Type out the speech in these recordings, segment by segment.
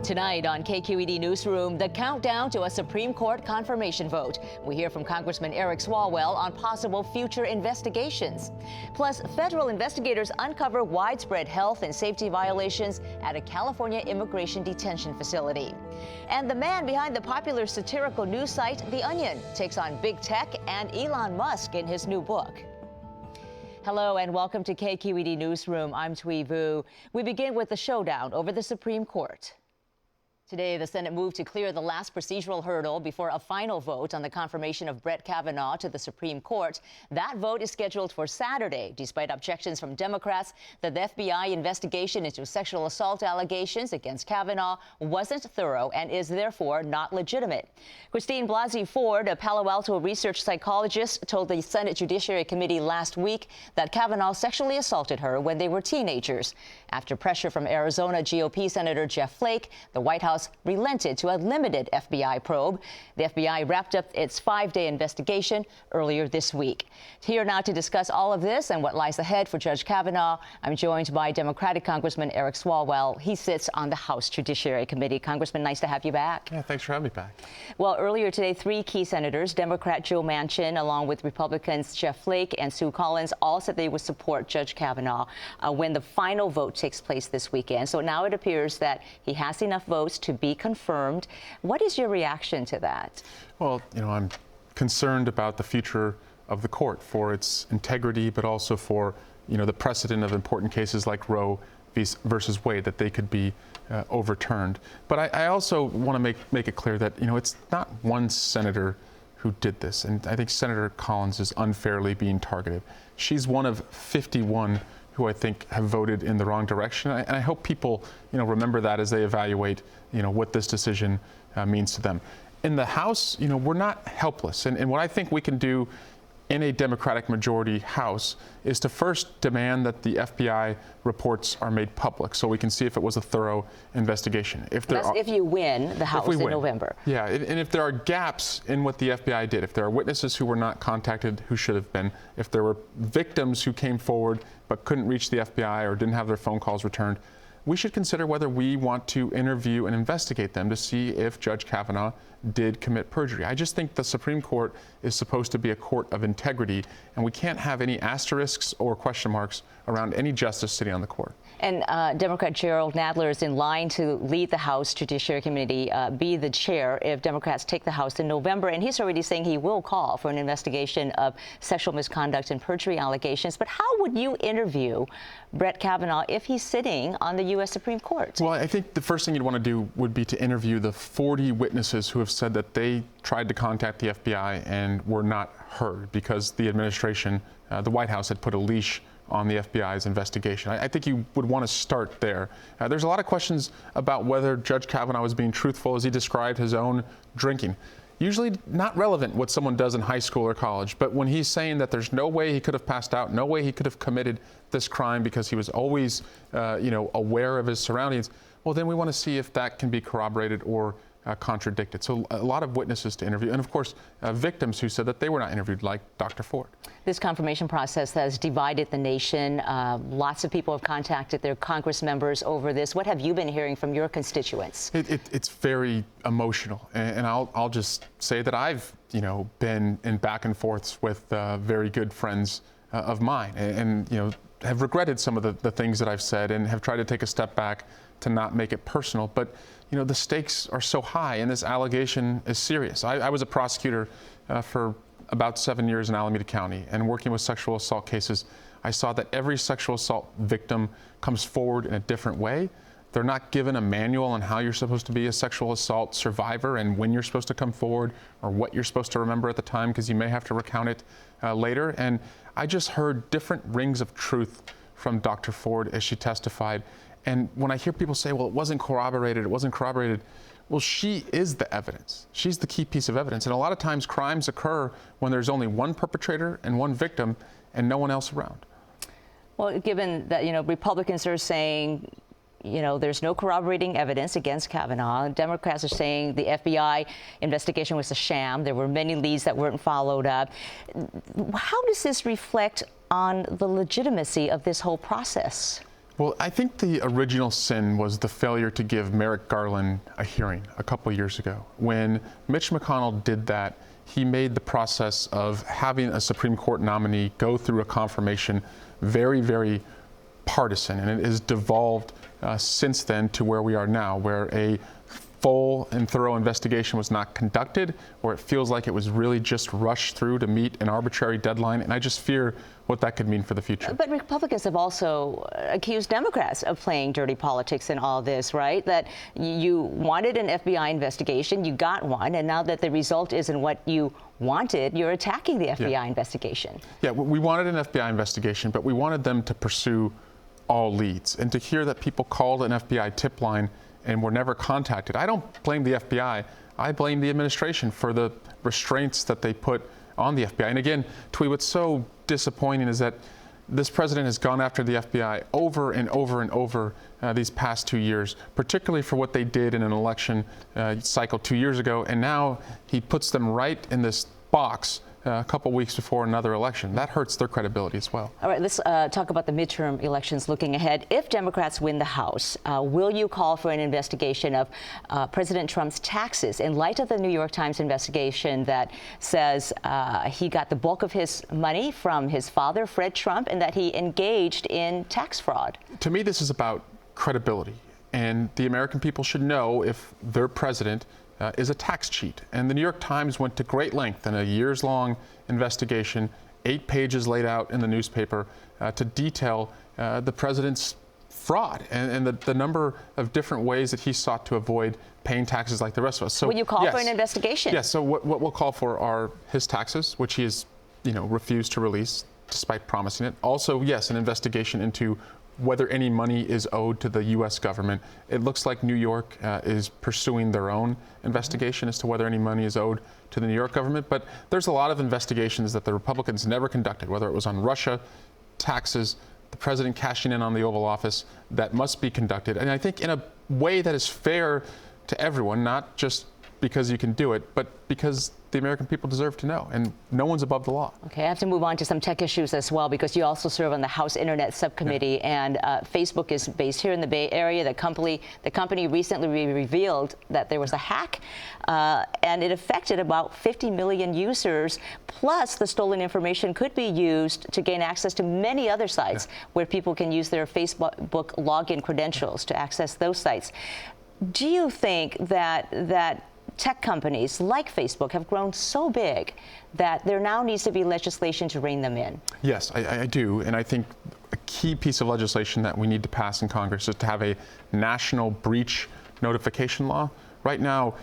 Tonight on KQED Newsroom, the countdown to a Supreme Court confirmation vote. We hear from Congressman Swalwell on possible future investigations. Plus, federal investigators uncover widespread health and safety violations at a California immigration detention facility. And the man behind the popular satirical news site, The Onion, takes on big tech and Elon Musk in his new book. Hello and welcome to KQED Newsroom. I'm Thuy Vu. We begin with the showdown over the Supreme Court. Today, the Senate moved to clear the last procedural hurdle before a final vote on the confirmation of Brett Kavanaugh to the Supreme Court. That vote is scheduled for Saturday, despite objections from Democrats that the FBI investigation into sexual assault allegations against Kavanaugh wasn't thorough and is therefore not legitimate. Blasey Ford, a Palo Alto research psychologist, told the Senate Judiciary Committee last week that Kavanaugh sexually assaulted her when they were teenagers. After pressure from Arizona GOP Senator Flake, the White House relented to a limited FBI probe. The FBI wrapped up its 5-day investigation earlier this week. Here now to discuss all of this and what lies ahead for Judge Kavanaugh, I'm joined by Democratic Congressman Swalwell. He sits on the House Judiciary Committee. Congressman, nice to have you back. Yeah, thanks for having me back. Well, earlier today, 3 key senators, Democrat Joe Manchin, along with Republicans Flake and Sue Collins, all said they would support Judge Kavanaugh when the final vote takes place this weekend. So now it appears that he has enough votes to be confirmed. What is your reaction to that? Well, I'm concerned about the future of the court, for its integrity, but also for, the precedent of important cases like Roe versus Wade, that they could be overturned. But I also want to make it clear that, it's not one senator who did this. And I think Senator Collins is unfairly being targeted. She's one of 51 who I think have voted in the wrong direction. And I hope people, remember that as they evaluate, what this decision means to them. In the House, we're not helpless. And what I think we can do in a Democratic majority House is to first demand that the FBI reports are made public so we can see if it was a thorough investigation. If you win the House in November. Yeah, and if there are gaps in what the FBI did, if there are witnesses who were not contacted who should have been, if there were victims who came forward but couldn't reach the FBI or didn't have their phone calls returned, we should consider whether we want to interview and investigate them to see if Judge Kavanaugh did commit perjury. I just think the Supreme Court is supposed to be a court of integrity, and we can't have any asterisks or question marks around any justice sitting on the court. And Democrat Jerrold Nadler is in line to lead the House Judiciary Committee, be the chair if Democrats take the House in November. And he's already saying he will call for an investigation of sexual misconduct and perjury allegations. But how would you interview Brett Kavanaugh if he's sitting on the U.S. Supreme Court? Well, I think the first thing you'd want to do would be to interview the 40 witnesses who have said that they tried to contact the FBI and were not heard because the administration, the White House, had put a leash on the FBI's investigation. I think you would want to start there. There's a lot of questions about whether Judge Kavanaugh was being truthful as he described his own drinking. Usually not relevant what someone does in high school or college, but when he's saying that there's no way he could have passed out, no way he could have committed this crime because he was always, aware of his surroundings, well, then we want to see if that can be corroborated or contradicted. So a lot of witnesses to interview, and of course, victims who said that they were not interviewed, like Dr. Ford. This confirmation process has divided the nation. Lots of people have contacted their Congress members over this. What have you been hearing from your constituents? It's very emotional, and I'll just say that I've been in back and forths with very good friends of mine, and have regretted some of the things that I've said and have tried to take a step back to not make it personal. But the stakes are so high, and this allegation is serious. I was a prosecutor for about 7 years in Alameda County, and working with sexual assault cases, I saw that every sexual assault victim comes forward in a different way. They're not given a manual on how you're supposed to be a sexual assault survivor and when you're supposed to come forward or what you're supposed to remember at the time, because you may have to recount it later. And I just heard different rings of truth from Dr. Ford as she testified. And when I hear people say, well, it wasn't corroborated, well, she is the evidence. She's the key piece of evidence. And a lot of times crimes occur when there's only one perpetrator and one victim and no one else around. Well, given that, Republicans are saying, there's no corroborating evidence against Kavanaugh. Democrats are saying the FBI investigation was a sham. There were many leads that weren't followed up. How does this reflect on the legitimacy of this whole process? Well, I think the original sin was the failure to give Merrick Garland a hearing a couple years ago. When Mitch McConnell did that, he made the process of having a Supreme Court nominee go through a confirmation very, very partisan, and it has devolved since then to where we are now, where a full and thorough investigation was not conducted, or it feels like it was really just rushed through to meet an arbitrary deadline, and I just fear what that could mean for the future. But Republicans have also accused Democrats of playing dirty politics in all this, right? That you wanted an FBI investigation, you got one, and now that the result isn't what you wanted, you're attacking the FBI investigation. Yeah, we wanted an FBI investigation, but we wanted them to pursue all leads. And to hear that people called an FBI tip line and were never contacted, I don't blame the FBI. I blame the administration for the restraints that they put on the FBI. And again, Twee, what's so disappointing is that this president has gone after the FBI over and over and over these past 2 years, particularly for what they did in an election cycle 2 years ago. And now he puts them right in this box a couple weeks before another election. That hurts their credibility as well. All right, let's talk about the midterm elections looking ahead. If Democrats win the House, will you call for an investigation of President Trump's taxes in light of the New York Times investigation that says he got the bulk of his money from his father, Fred Trump, and that he engaged in tax fraud? To me, this is about credibility, and the American people should know if their president is a tax cheat. And the New York Times went to great length in a years-long investigation, 8 pages laid out in the newspaper, to detail the president's fraud and the number of different ways that he sought to avoid paying taxes like the rest of us. So, will you call for an investigation? Yes. So what we'll call for are his taxes, which he has, refused to release despite promising it. Also, yes, an investigation into whether any money is owed to the U.S. government. It looks like New York is pursuing their own investigation as to whether any money is owed to the New York government. But there's a lot of investigations that the Republicans never conducted, whether it was on Russia, taxes, the president cashing in on the Oval Office, that must be conducted. And I think in a way that is fair to everyone, not just because you can do it, but because the American people deserve to know, and no one's above the law. Okay, I have to move on to some tech issues as well, because you also serve on the House Internet Subcommittee, and Facebook is based here in the Bay Area. The company recently revealed that there was a hack, and it affected about 50 million users. Plus, the stolen information could be used to gain access to many other sites where people can use their Facebook login credentials to access those sites. Do you think that tech companies like Facebook have grown so big that there now needs to be legislation to rein them in? Yes, I do. And I think a key piece of legislation that we need to pass in Congress is to have a national breach notification law. Right now,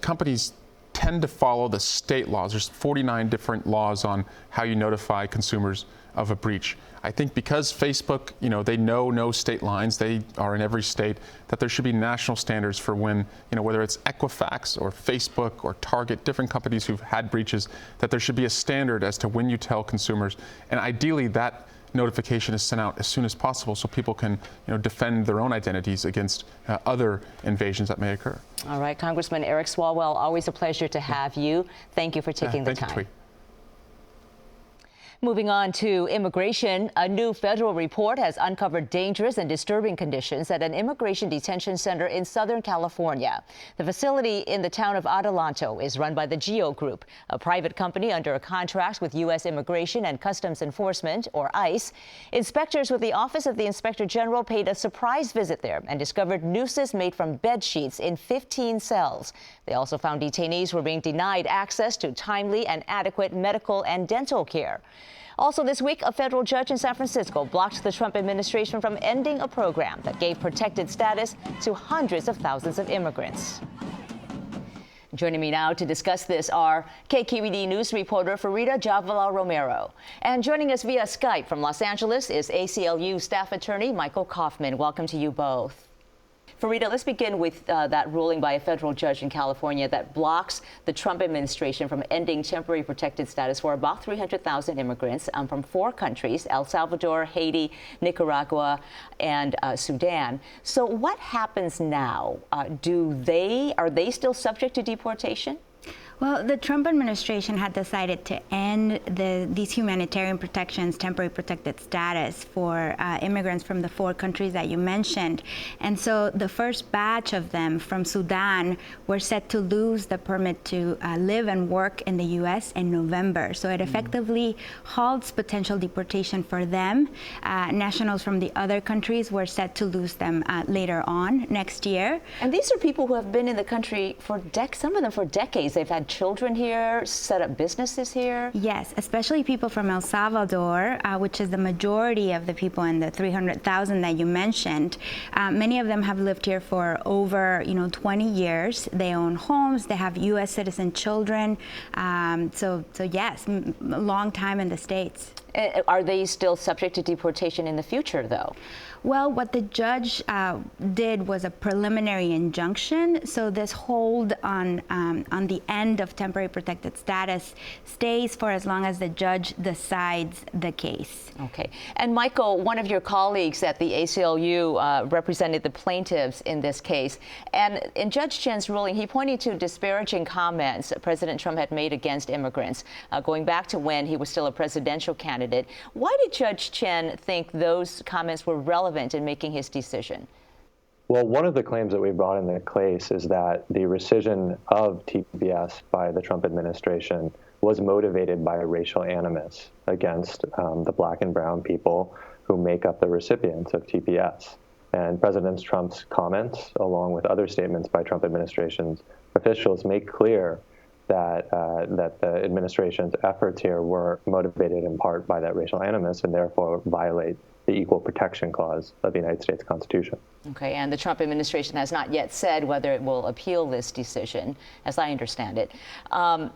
companies tend to follow the state laws. There's 49 different laws on how you notify consumers of a breach. I think because Facebook, they know no state lines, they are in every state, that there should be national standards for when, whether it's Equifax or Facebook or Target, different companies who've had breaches, that there should be a standard as to when you tell consumers. And ideally, that notification is sent out as soon as possible so people can, defend their own identities against other invasions that may occur. All right, Congressman Eric Swalwell, always a pleasure to have you. Thank you for taking the time. Thank you, Twee. Moving on to immigration, a new federal report has uncovered dangerous and disturbing conditions at an immigration detention center in Southern California. The facility in the town of Adelanto is run by the Geo Group, a private company under a contract with U.S. Immigration and Customs Enforcement, or ICE. Inspectors with the Office of the Inspector General paid a surprise visit there and discovered nooses made from bed sheets in 15 cells. They also found detainees were being denied access to timely and adequate medical and dental care. Also this week, a federal judge in San Francisco blocked the Trump administration from ending a program that gave protected status to hundreds of thousands of immigrants. Joining me now to discuss this are KQED News reporter Farida Jhabvala-Romero. And joining us via Skype from Los Angeles is ACLU staff attorney Michael Kaufman. Welcome to you both. Farida, let's begin with that ruling by a federal judge in California that blocks the Trump administration from ending temporary protected status for about 300,000 immigrants from 4 countries, El Salvador, Haiti, Nicaragua, and Sudan. So what happens now? Are they still subject to deportation? Well, the Trump administration had decided to end these humanitarian protections, temporary protected status for immigrants from the 4 countries that you mentioned. And so the first batch of them from Sudan were set to lose the permit to live and work in the U.S. in November. So it effectively halts potential deportation for them. Nationals from the other countries were set to lose them later on next year. And these are people who have been in the country for some of them for decades. They've had children here, set up businesses here. Yes, especially people from El Salvador, which is the majority of the people in the 300,000 that you mentioned. Many of them have lived here for over 20 years. They own homes, they have U.S. citizen children. So yes, a long time in the States. Are they still subject to deportation in the future, though? Well, what the judge did was a preliminary injunction. So this hold on the end of temporary protected status stays for as long as the judge decides the case. Okay. And Michael, one of your colleagues at the ACLU represented the plaintiffs in this case. And in Judge Chen's ruling, he pointed to disparaging comments President Trump had made against immigrants, going back to when he was still a presidential candidate. Why did Judge Chen think those comments were relevant in making his decision? Well, one of the claims that we brought in the case is that the rescission of TPS by the Trump administration was motivated by a racial animus against the Black and brown people who make up the recipients of TPS. And President Trump's comments, along with other statements by Trump administration's officials, make clear that the administration's efforts here were motivated in part by that racial animus and therefore violate the Equal Protection Clause of the United States Constitution. Okay, and the Trump administration has not yet said whether it will appeal this decision, as I understand it.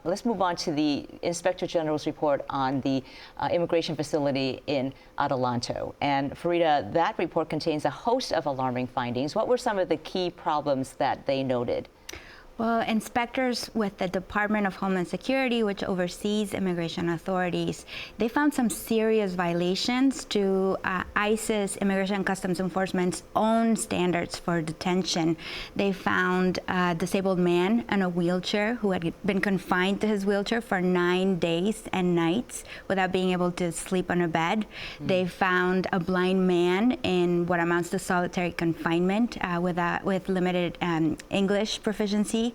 Let's move on to the Inspector General's report on the immigration facility in Adelanto. And Farida, that report contains a host of alarming findings. What were some of the key problems that they noted? Well, inspectors with the Department of Homeland Security, which oversees immigration authorities, they found some serious violations to ICE's, Immigration and Customs Enforcement's own standards for detention. They found a disabled man in a wheelchair who had been confined to his wheelchair for 9 days and nights without being able to sleep on a bed. They found a blind man in what amounts to solitary confinement with limited English proficiency.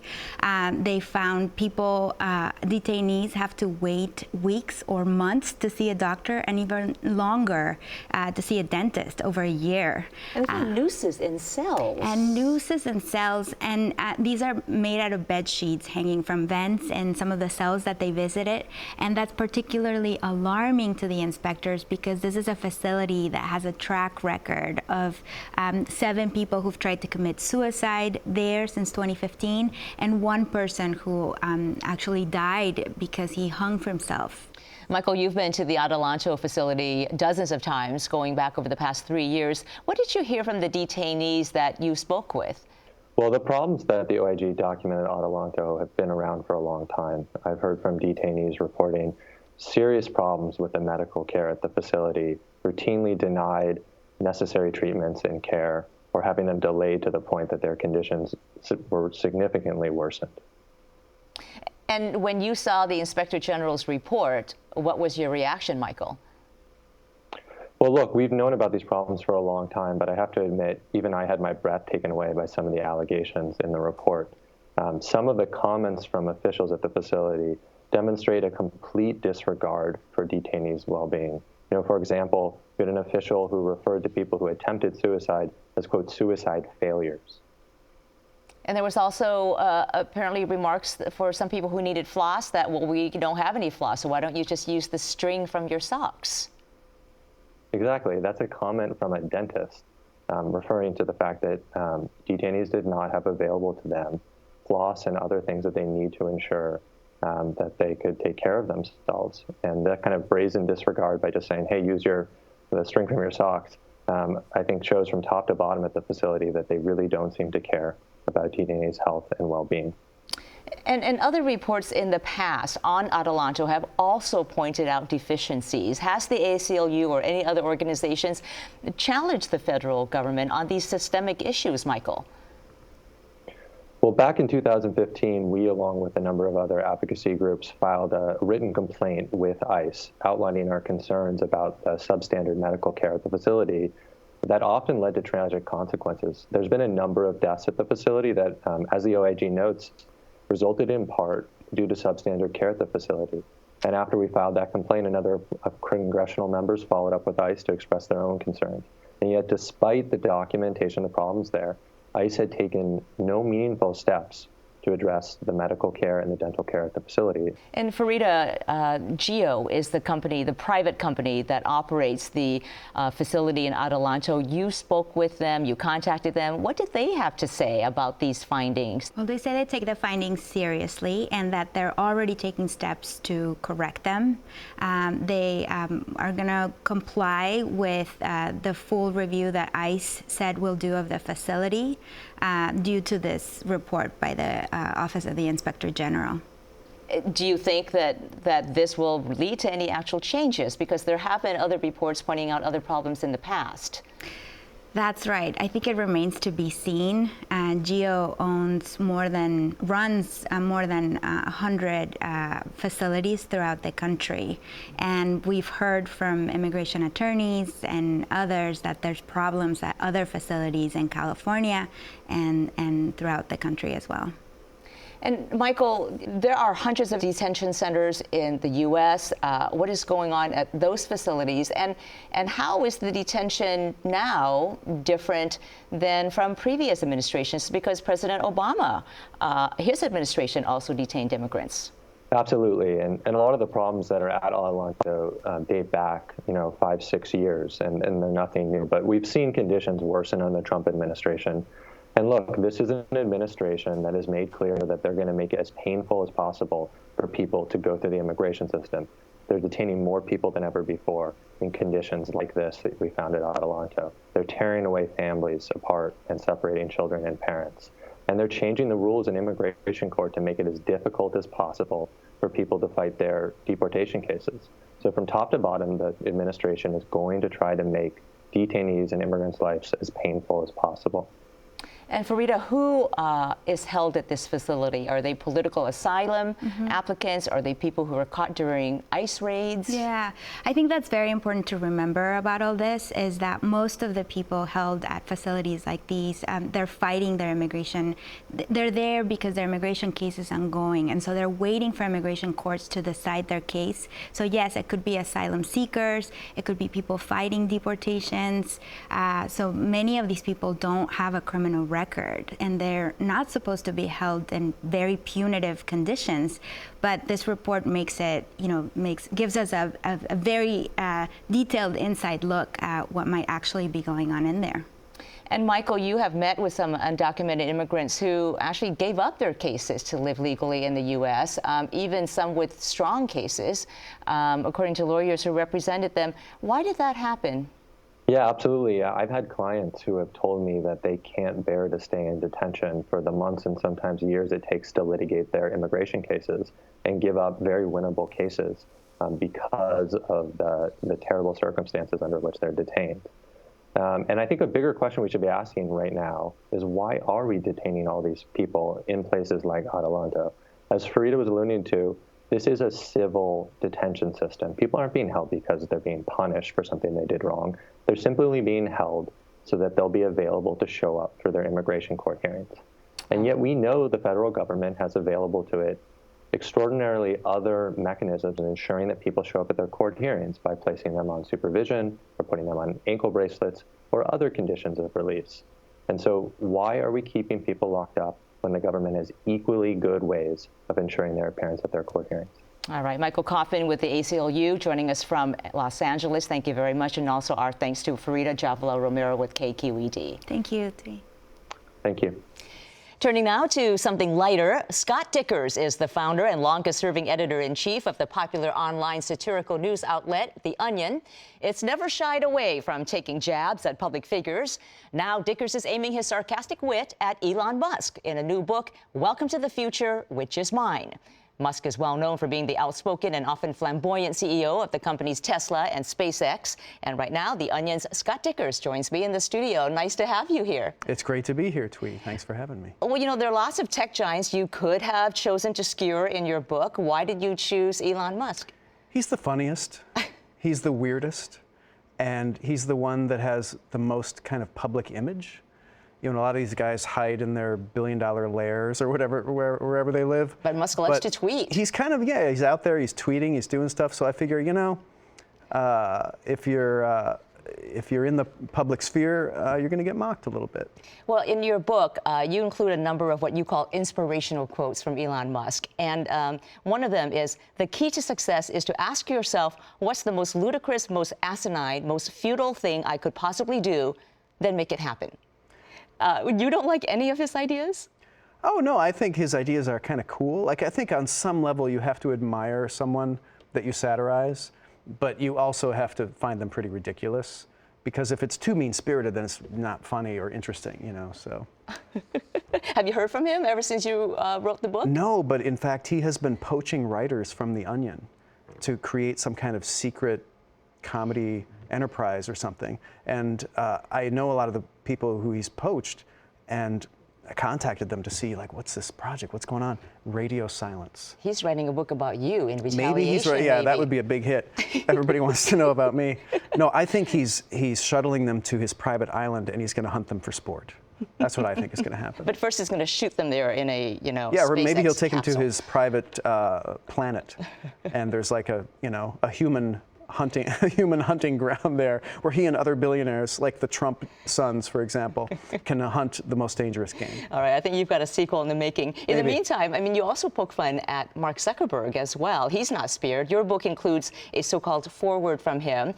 They found people, detainees, have to wait weeks or months to see a doctor, and even longer to see a dentist, over a year. And nooses in cells. And nooses in cells, and these are made out of bed sheets hanging from vents in some of the cells that they visited. And that's particularly alarming to the inspectors because this is a facility that has a track record of 7 people who've tried to commit suicide there since 2015. And 1 person who actually died because he hung for himself. Michael, you've been to the Adelanto facility dozens of times going back over the past 3 years. What did you hear from the detainees that you spoke with? Well, the problems that the OIG documented at Adelanto have been around for a long time. I've heard from detainees reporting serious problems with the medical care at the facility, routinely denied necessary treatments and care, or having them delayed to the point that their conditions were significantly worsened. And when you saw the Inspector General's report, what was your reaction, Michael? Well, look, we've known about these problems for a long time, but I have to admit, even I had my breath taken away by some of the allegations in the report. Some of the comments from officials at the facility demonstrate a complete disregard for detainees' well-being. For example, we had an official who referred to people who attempted suicide as, quote, suicide failures. And there was also apparently remarks for some people who needed floss that, well, we don't have any floss, so why don't you just use the string from your socks? Exactly. That's a comment from a dentist referring to the fact that detainees did not have available to them floss and other things that they need to ensure that they could take care of themselves. And that kind of brazen disregard by just saying, hey, use the string from your socks, I think shows from top to bottom at the facility that they really don't seem to care about detainees' health and well-being. And other reports in the past on Adelanto have also pointed out deficiencies. Has the ACLU or any other organizations challenged the federal government on these systemic issues, Michael? Well, back in 2015, we, along with a number of other advocacy groups, filed a written complaint with ICE outlining our concerns about substandard medical care at the facility that often led to tragic consequences. There's been a number of deaths at the facility that, as the OIG notes, resulted in part due to substandard care at the facility. And after we filed that complaint, another congressional members followed up with ICE to express their own concerns. And yet, despite the documentation of the problems there, ICE had taken no meaningful steps to address the medical care and the dental care at the facility. And Farida, Geo is the company, the private company that operates the facility in Adelanto. You spoke with them, you contacted them. What did they have to say about these findings? Well, they say they take the findings seriously and that they're already taking steps to correct them. They are going to comply with the full review that ICE said will do of the facility due to this report by the Office of the Inspector General. Do you think that this will lead to any actual changes? Because there have been other reports pointing out other problems in the past. That's right. I think it remains to be seen. Geo runs more than 100 facilities throughout the country. And we've heard from immigration attorneys and others that there's problems at other facilities in California and throughout the country as well. And Michael, there are hundreds of detention centers in the U.S. What is going on at those facilities, and how is the detention now different than from previous administrations? Because President Obama, his administration also detained immigrants. Absolutely, and a lot of the problems that are at Adelanto date back, 5-6 years, and they're nothing new. But we've seen conditions worsen under the Trump administration. And look, this is an administration that has made clear that they're going to make it as painful as possible for people to go through the immigration system. They're detaining more people than ever before in conditions like this that we found at Adelanto. They're tearing away families apart and separating children and parents. And they're changing the rules in immigration court to make it as difficult as possible for people to fight their deportation cases. So from top to bottom, the administration is going to try to make detainees and immigrants' lives as painful as possible. And Farida, who is held at this facility? Are they political asylum applicants? Are they people who were caught during ICE raids? Yeah, I think that's very important to remember about all this, is that most of the people held at facilities like these, they're fighting their immigration. They're there because their immigration case is ongoing, and so they're waiting for immigration courts to decide their case. So yes, it could be asylum seekers, it could be people fighting deportations. So many of these people don't have a criminal record, and they're not supposed to be held in very punitive conditions. But this report makes it, gives us a very detailed inside look at what might actually be going on in there. And Michael, you have met with some undocumented immigrants who actually gave up their cases to live legally in the U.S., even some with strong cases, according to lawyers who represented them. Why did that happen? Yeah, absolutely. I've had clients who have told me that they can't bear to stay in detention for the months and sometimes years it takes to litigate their immigration cases and give up very winnable cases because of the terrible circumstances under which they're detained. And I think a bigger question we should be asking right now is, why are we detaining all these people in places like Adelanto? As Farida was alluding to, this is a civil detention system. People aren't being held because they're being punished for something they did wrong. They're simply being held so that they'll be available to show up for their immigration court hearings. And yet we know the federal government has available to it extraordinarily other mechanisms in ensuring that people show up at their court hearings by placing them on supervision or putting them on ankle bracelets or other conditions of release. And so why are we keeping people locked up when the government has equally good ways of ensuring their appearance at their court hearings? All right, Michael Coffin with the ACLU joining us from Los Angeles. Thank you very much. And also our thanks to Farida Javalo-Romero with KQED. Thank you. Thank you. Turning now to something lighter, Scott Dikkers is the founder and longest-serving editor-in-chief of the popular online satirical news outlet, The Onion. It's never shied away from taking jabs at public figures. Now Dikkers is aiming his sarcastic wit at Elon Musk in a new book, Welcome to the Future, Which is Mine. Musk is well known for being the outspoken and often flamboyant CEO of the companies Tesla and SpaceX. And right now, The Onion's Scott Dikkers joins me in the studio. Nice to have you here. It's great to be here, Twee. Thanks for having me. Well, you know, there are lots of tech giants you could have chosen to skewer in your book. Why did you choose Elon Musk? He's the funniest. He's the weirdest. And he's the one that has the most kind of public image. You know, a lot of these guys hide in their billion-dollar lairs or whatever, wherever they live. But Musk loves to tweet. He's kind of, yeah, he's out there, he's tweeting, he's doing stuff. So I figure, you know, if you're in the public sphere, you're going to get mocked a little bit. Well, in your book, you include a number of what you call inspirational quotes from Elon Musk. And one of them is, the key to success is to ask yourself, what's the most ludicrous, most asinine, most futile thing I could possibly do, then make it happen. You don't like any of his ideas? Oh, no, I think his ideas are kind of cool. Like, I think on some level you have to admire someone that you satirize, but you also have to find them pretty ridiculous, because if it's too mean-spirited, then it's not funny or interesting, you know, so. Have you heard from him ever since you wrote the book? No, but in fact, he has been poaching writers from The Onion to create some kind of secret comedy enterprise or something. And I know a lot of the people who he's poached, and I contacted them to see, like, what's this project? What's going on? Radio silence. He's writing a book about you in retaliation. Maybe he's right. Yeah, that would be a big hit. Everybody wants to know about me. No, I think he's shuttling them to his private island, and he's going to hunt them for sport. That's what I think is going to happen. But first, he's going to shoot them there in a, you know, yeah, or maybe he'll SpaceX take capsule. them to his private planet, and there's like a, you know, a human hunting ground there, where he and other billionaires, like the Trump sons, for example, can hunt the most dangerous game. All right, I think you've got a sequel in the making. In the Maybe. meantime, I mean, you also poke fun at Mark Zuckerberg as well. He's not spared. Your book includes a so-called foreword from him,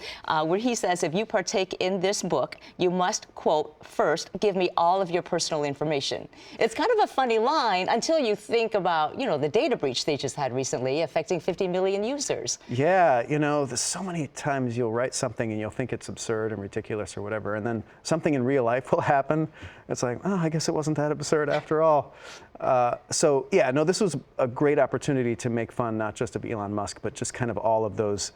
where he says, if you partake in this book, you must, quote, first give me all of your personal information. It's kind of a funny line until you think about, you know, the data breach they just had recently affecting 50 million users. Yeah, you know, there's so many times you'll write something and you'll think it's absurd and ridiculous or whatever, and then something in real life will happen. It's like, oh, I guess it wasn't that absurd after all. So yeah, no, this was a great opportunity to make fun not just of Elon Musk, but just kind of all of those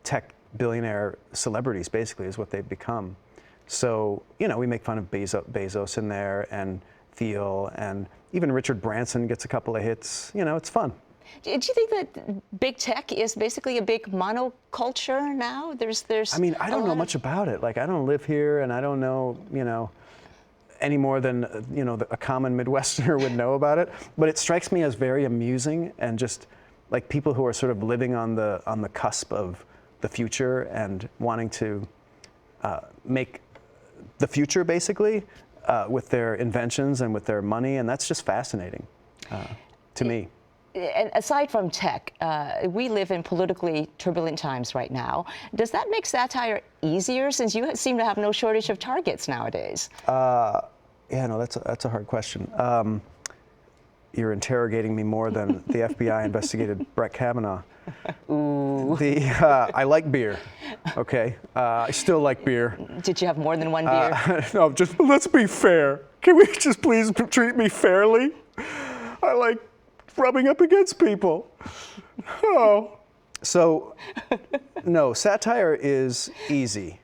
tech billionaire celebrities, basically, is what they've become. So, you know, we make fun of Bezos in there, and Thiel, and even Richard Branson gets a couple of hits. You know, it's fun. Do you think that big tech is basically a big monoculture now? There's. I mean, I don't know much about it. Like, I don't live here, and I don't know, you know, any more than, you know, a common Midwesterner would know about it. But it strikes me as very amusing, and just like people who are sort of living on the cusp of the future and wanting to make the future, basically, with their inventions and with their money, and that's just fascinating to me. And aside from tech, we live in politically turbulent times right now. Does that make satire easier, since you seem to have no shortage of targets nowadays? Yeah, no, that's a hard question. You're interrogating me more than the FBI investigated Brett Kavanaugh. Ooh. I like beer. Okay, I still like beer. Did you have more than one beer? No, just let's be fair. Can we just please treat me fairly? I like rubbing up against people. Oh. So, no, satire is easy,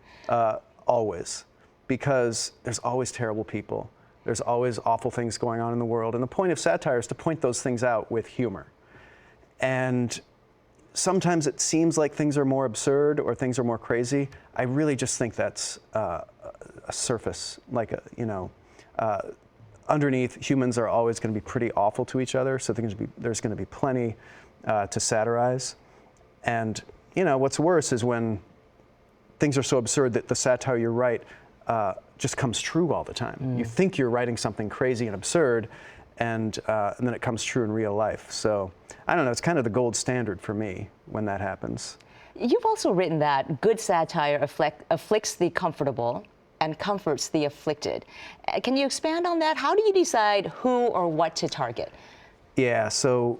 always, because there's always terrible people. There's always awful things going on in the world. And the point of satire is to point those things out with humor. And sometimes it seems like things are more absurd or things are more crazy. I really just think that's a surface, like, underneath, humans are always going to be pretty awful to each other, so there's going to be plenty to satirize. And, you know, what's worse is when things are so absurd that the satire you write just comes true all the time. You think you're writing something crazy and absurd, and then it comes true in real life. So, I don't know, it's kind of the gold standard for me when that happens. You've also written that good satire afflicts the comfortable and comforts the afflicted. Can you expand on that? How do you decide who or what to target? Yeah, so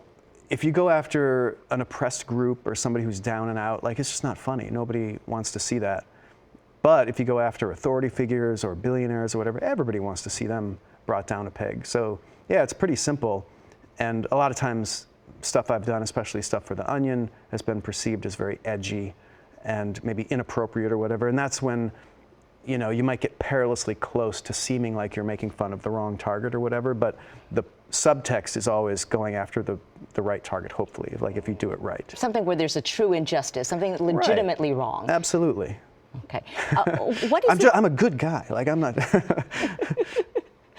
if you go after an oppressed group or somebody who's down and out, like, it's just not funny. Nobody wants to see that. But if you go after authority figures or billionaires or whatever, everybody wants to see them brought down a peg. So yeah, it's pretty simple. And a lot of times stuff I've done, especially stuff for The Onion, has been perceived as very edgy and maybe inappropriate or whatever. And that's when, you know, you might get perilously close to seeming like you're making fun of the wrong target or whatever, but the subtext is always going after the right target, hopefully, like if you do it right. Something where there's a true injustice, something legitimately wrong. Absolutely. Okay. What is I'm a good guy. Like, I'm not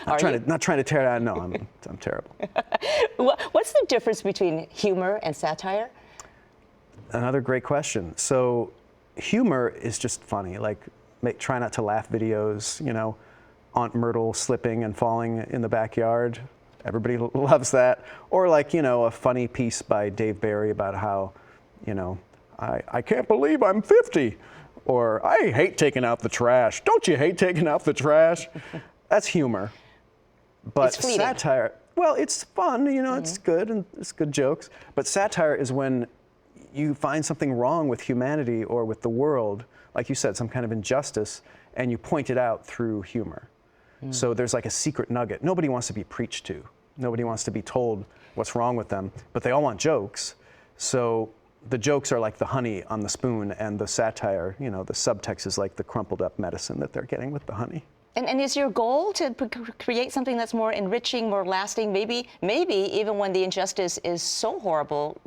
not trying to tear down. No, I'm terrible. What's the difference between humor and satire? Another great question. So humor is just funny. Like, try not to laugh videos, you know, Aunt Myrtle slipping and falling in the backyard. Everybody loves that. Or like, you know, a funny piece by Dave Barry about how, you know, I can't believe I'm 50. Or I hate taking out the trash. Don't you hate taking out the trash? That's humor. But it's fleeting. Satire, well, it's fun, you know, it's good and it's good jokes. But satire is when you find something wrong with humanity or with the world, like you said, some kind of injustice, and you point it out through humor. So there's like a secret nugget. Nobody wants to be preached to. Nobody wants to be told what's wrong with them, but they all want jokes. So the jokes are like the honey on the spoon, and the satire, you know, the subtext is like the crumpled up medicine that they're getting with the honey. And is your goal to create something that's more enriching, more lasting, maybe even when the injustice is so horrible,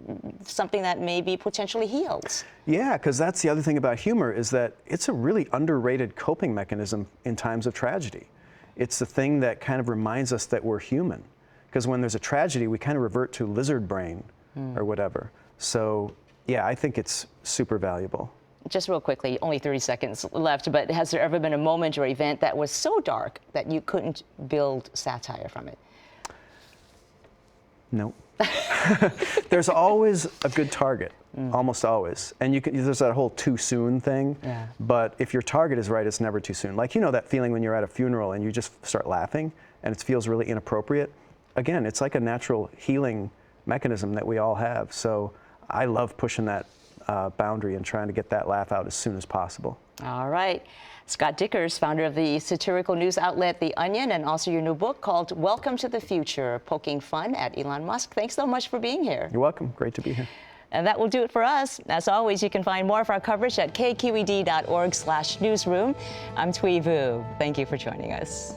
something that maybe potentially heals? Yeah, because that's the other thing about humor is that it's a really underrated coping mechanism in times of tragedy. It's the thing that kind of reminds us that we're human. Because when there's a tragedy, we kind of revert to lizard brain or whatever. So yeah, I think it's super valuable. Just real quickly, only 30 seconds left, but has there ever been a moment or event that was so dark that you couldn't build satire from it? No. There's always a good target, almost always. And there's that whole too soon thing, but if your target is right, it's never too soon. Like, you know that feeling when you're at a funeral and you just start laughing and it feels really inappropriate? Again, it's like a natural healing mechanism that we all have. So I love pushing that boundary and trying to get that laugh out as soon as possible. All right. Scott Dikkers, founder of the satirical news outlet The Onion, and also your new book called Welcome to the Future, Poking Fun at Elon Musk. Thanks so much for being here. You're welcome. Great to be here. And that will do it for us. As always, you can find more of our coverage at kqed.org/newsroom. I'm Thuy Vu. Thank you for joining us.